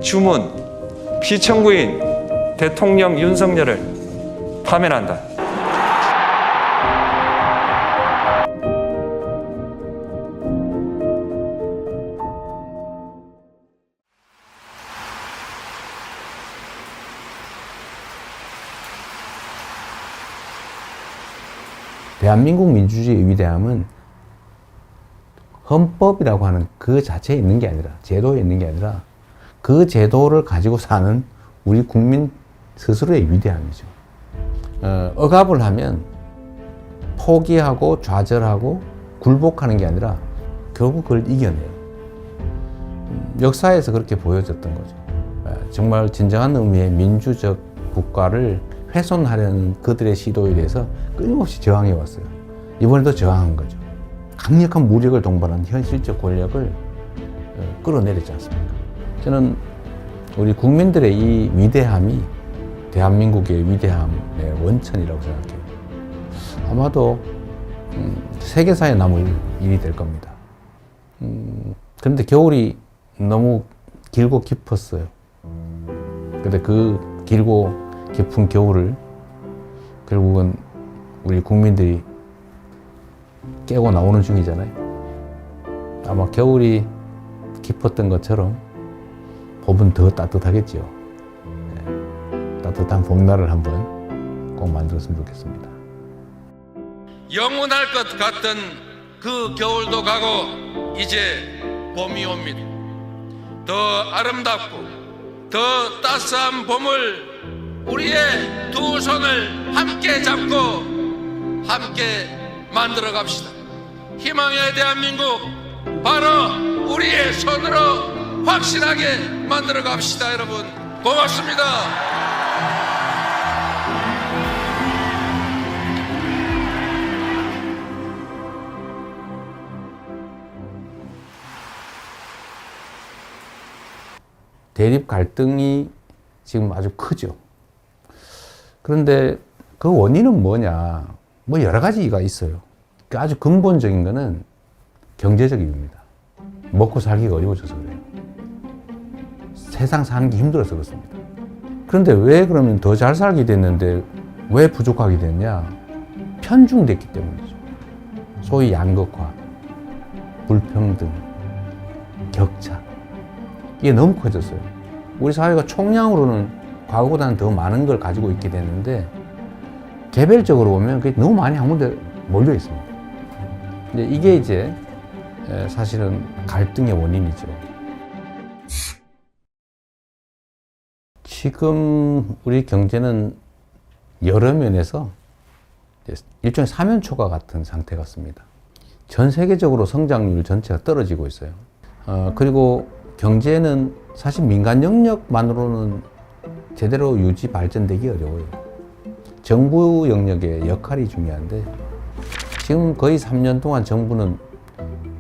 주문, 피청구인 대통령 윤석열을 파면한다. 대한민국 민주주의의 위대함은 헌법이라고 하는 그 자체에 있는 게 아니라, 제도에 있는 게 아니라 그 제도를 가지고 사는 우리 국민 스스로의 위대함이죠. 억압을 하면 포기하고 좌절하고 굴복하는 게 아니라 결국 그걸 이겨내요. 역사에서 그렇게 보여졌던 거죠. 정말 진정한 의미의 민주적 국가를 훼손하려는 그들의 시도에 대해서 끊임없이 저항해 왔어요. 이번에도 저항한 거죠. 강력한 무력을 동반한 현실적 권력을 끌어내렸지 않습니까? 저는 우리 국민들의 이 위대함이 대한민국의 위대함의 원천이라고 생각해요. 아마도 세계사에 남을 일이 될 겁니다. 그런데 겨울이 너무 길고 깊었어요. 근데 그 길고 깊은 겨울을 결국은 우리 국민들이 깨고 나오는 중이잖아요. 아마 겨울이 깊었던 것처럼 봄은 더 따뜻하겠지요. 따뜻한 봄날을 한번 꼭 만들었으면 좋겠습니다. 영원할 것 같던 그 겨울도 가고 이제 봄이 옵니다. 더 아름답고 더 따스한 봄을 우리의 두 손을 함께 잡고 함께 만들어 갑시다. 희망의 대한민국 바로 우리의 손으로 확실하게 만들어 갑시다. 여러분 고맙습니다. 대립 갈등이 지금 아주 크죠. 그런데 그 원인은 뭐냐? 뭐 여러 가지가 있어요. 아주 근본적인 거는 경제적 이유입니다. 먹고 살기가 어려워져서 그래요. 세상 사는 게 힘들어서 그렇습니다. 그런데 왜 그러면 더 잘 살게 됐는데 왜 부족하게 됐냐? 편중됐기 때문이죠. 소위 양극화, 불평등, 격차. 이게 너무 커졌어요. 우리 사회가 총량으로는 과거보다는 더 많은 걸 가지고 있게 됐는데 개별적으로 보면 그게 너무 많이 한 군데 몰려 있습니다. 이게 이제 사실은 갈등의 원인이죠. 지금 우리 경제는 여러 면에서 일종의 사면초가 같은 상태 같습니다. 전 세계적으로 성장률 전체가 떨어지고 있어요. 그리고 경제는 사실 민간 영역만으로는 제대로 유지 발전되기 어려워요. 정부 영역의 역할이 중요한데 지금 거의 3년 동안 정부는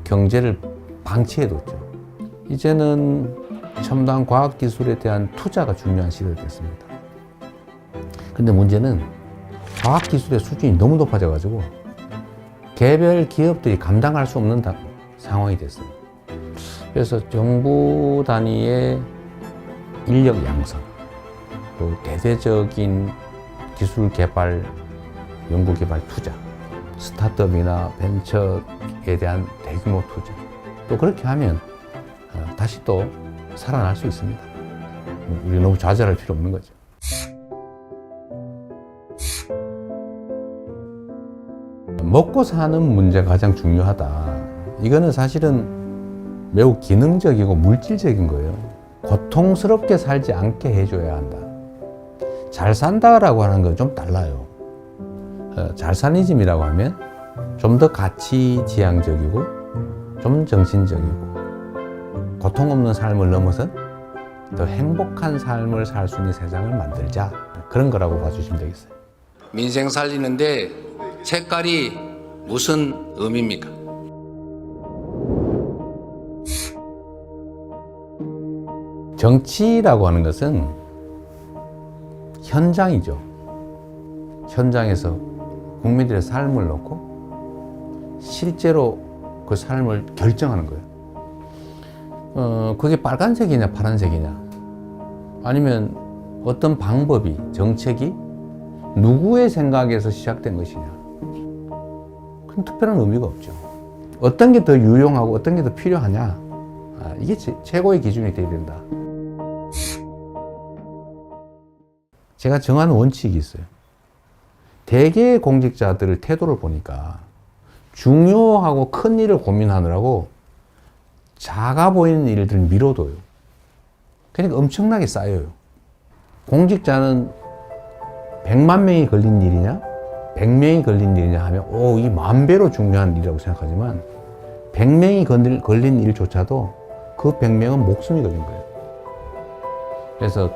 경제를 방치해뒀죠. 이제는 첨단 과학기술에 대한 투자가 중요한 시대가 됐습니다. 근데 문제는 과학기술의 수준이 너무 높아져가지고 개별 기업들이 감당할 수 없는 상황이 됐어요. 그래서 정부 단위의 인력 양성, 또 대대적인 기술 개발, 연구 개발 투자, 스타트업이나 벤처에 대한 대규모 투자. 또 그렇게 하면 다시 또 살아날 수 있습니다. 우리 너무 좌절할 필요 없는 거죠. 먹고 사는 문제가 가장 중요하다. 이거는 사실은 매우 기능적이고 물질적인 거예요. 고통스럽게 살지 않게 해줘야 한다. 잘 산다라고 하는 건 좀 달라요. 잘사니즘이라고 하면 좀 더 가치지향적이고 좀 정신적이고 고통 없는 삶을 넘어선 더 행복한 삶을 살 수 있는 세상을 만들자. 그런 거라고 봐주시면 되겠어요. 민생 살리는데 색깔이 무슨 의미입니까? 정치라고 하는 것은 현장이죠. 현장에서 국민들의 삶을 놓고 실제로 그 삶을 결정하는 거예요. 그게 빨간색이냐 파란색이냐 아니면 어떤 방법이, 정책이 누구의 생각에서 시작된 것이냐. 그건 특별한 의미가 없죠. 어떤 게 더 유용하고 어떤 게 더 필요하냐. 이게 최고의 기준이 되어야 된다. 제가 정한 원칙이 있어요. 대개의 공직자들의 태도를 보니까 중요하고 큰 일을 고민하느라고 작아 보이는 일들을 미뤄둬요. 그러니까 엄청나게 쌓여요. 공직자는 100만 명이 걸린 일이냐, 100명이 걸린 일이냐 하면 이 10,000배로 중요한 일이라고 생각하지만 100명이 걸린 일조차도 그 100명은 목숨이 걸린 거예요. 그래서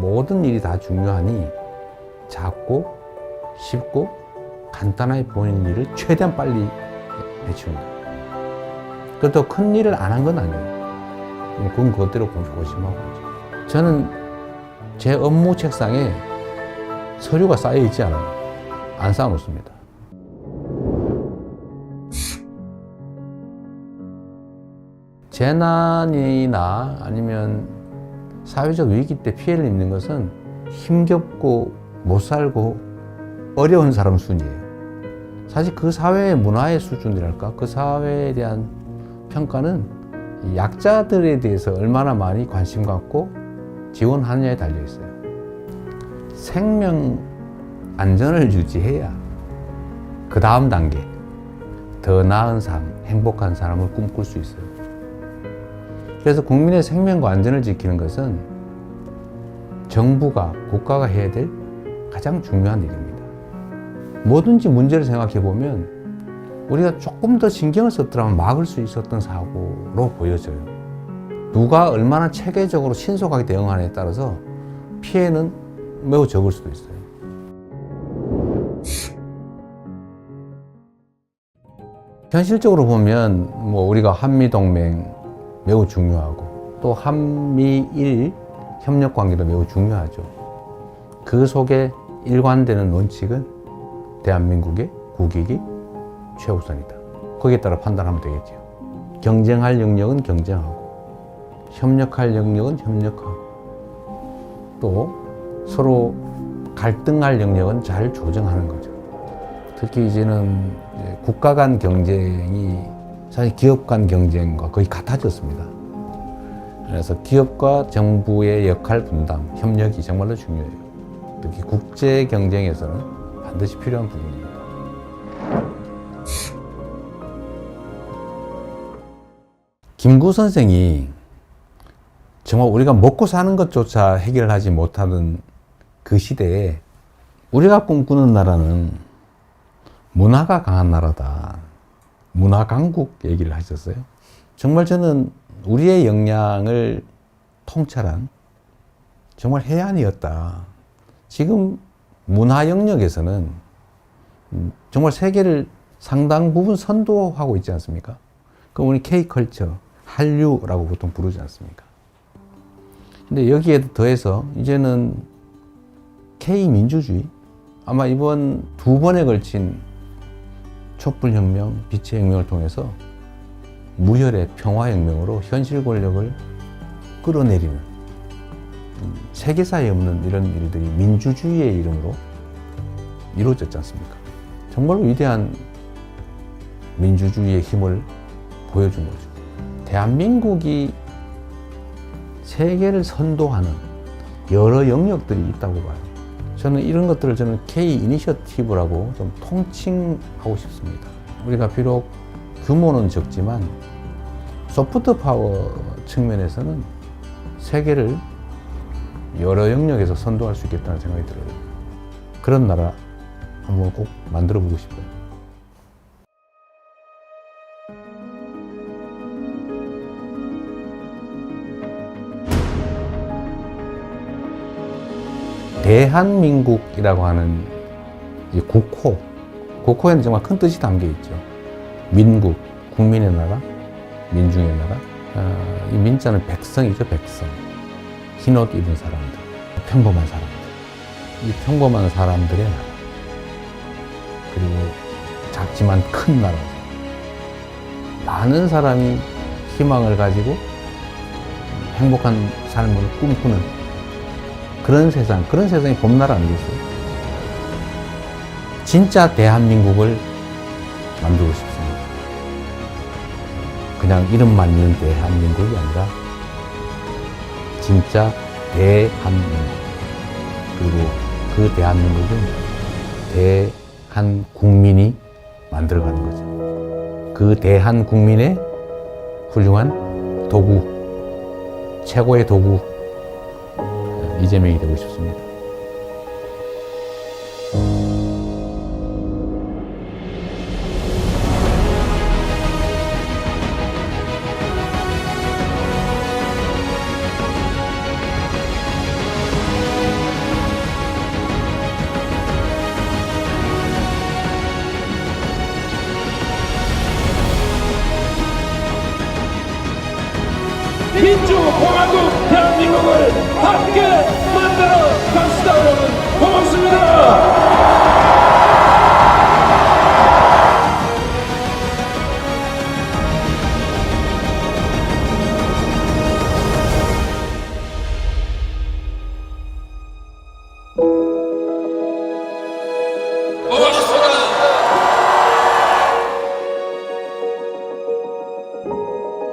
모든 일이 다 중요하니 작고 쉽고 간단하게 보이는 일을 최대한 빨리 해치운다. 그것도 큰 일을 안 한 건 아니에요. 그건 그것대로 고심하고 있죠. 저는 제 업무 책상에 서류가 쌓여 있지 않아요. 안 쌓아 놓습니다. 재난이나 아니면 사회적 위기 때 피해를 입는 것은 힘겹고 못 살고 어려운 사람 순이에요. 사실 그 사회의 문화의 수준이랄까, 그 사회에 대한 평가는 약자들에 대해서 얼마나 많이 관심 갖고 지원하느냐에 달려 있어요. 생명 안전을 유지해야 그 다음 단계, 더 나은 삶, 행복한 삶을 꿈꿀 수 있어요. 그래서 국민의 생명과 안전을 지키는 것은 정부가, 국가가 해야 될 가장 중요한 일입니다. 뭐든지 문제를 생각해 보면 우리가 조금 더 신경을 썼더라면 막을 수 있었던 사고로 보여져요. 누가 얼마나 체계적으로 신속하게 대응하느냐에 따라서 피해는 매우 적을 수도 있어요. 현실적으로 보면 우리가 한미동맹 매우 중요하고 또 한미일 협력관계도 매우 중요하죠. 그 속에 일관되는 원칙은 대한민국의 국익이 최우선이다. 거기에 따라 판단하면 되겠죠. 경쟁할 영역은 경쟁하고 협력할 영역은 협력하고 또 서로 갈등할 영역은 잘 조정하는 거죠. 특히 이제는 국가 간 경쟁이 사실 기업 간 경쟁과 거의 같아졌습니다. 그래서 기업과 정부의 역할 분담, 협력이 정말로 중요해요. 특히 국제 경쟁에서는 반드시 필요한 부분입니다. 김구 선생이 정말 우리가 먹고 사는 것조차 해결하지 못하는 그 시대에 우리가 꿈꾸는 나라는 문화가 강한 나라다. 문화 강국 얘기를 하셨어요. 정말 저는 우리의 역량을 통찰한 정말 해안이었다. 지금 문화 영역에서는 정말 세계를 상당 부분 선도하고 있지 않습니까? 그럼 우리 K컬처, 한류라고 보통 부르지 않습니까? 근데 여기에 더해서 이제는 K민주주의, 아마 이번 2번에 걸친 촛불혁명, 빛의 혁명을 통해서 무혈의 평화혁명으로 현실 권력을 끌어내리는 세계사에 없는 이런 일들이 민주주의의 이름으로 이루어졌지 않습니까? 정말로 위대한 민주주의의 힘을 보여준 거죠. 대한민국이 세계를 선도하는 여러 영역들이 있다고 봐요. 저는 이런 것들을 K 이니셔티브라고 좀 통칭하고 싶습니다. 우리가 비록 규모는 적지만 소프트 파워 측면에서는 세계를 여러 영역에서 선도할 수 있겠다는 생각이 들어요. 그런 나라 한번 꼭 만들어 보고 싶어요. 대한민국이라고 하는 이 국호, 국호에는 정말 큰 뜻이 담겨 있죠. 민국, 국민의 나라, 민중의 나라. 이 민자는 백성이죠, 백성. 흰옷 입은 사람들, 평범한 사람들. 이 평범한 사람들의 나라. 그리고 작지만 큰 나라. 많은 사람이 희망을 가지고 행복한 삶을 꿈꾸는 그런 세상이 봄나라 아니겠어요? 진짜 대한민국을 만들고 싶습니다. 그냥 이름만 있는 대한민국이 아니라 진짜 대한민국. 그리고 그 대한민국은 대한국민이 만들어가는 거죠. 그 대한국민의 훌륭한 도구, 최고의 도구, 이재명이 되고 싶습니다. 민주공화국 대한민국을 함께 만들어 갑시다. 여러분 고맙습니다.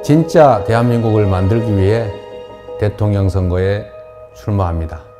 진짜 대한민국을 만들기 위해 대통령 선거에 출마합니다.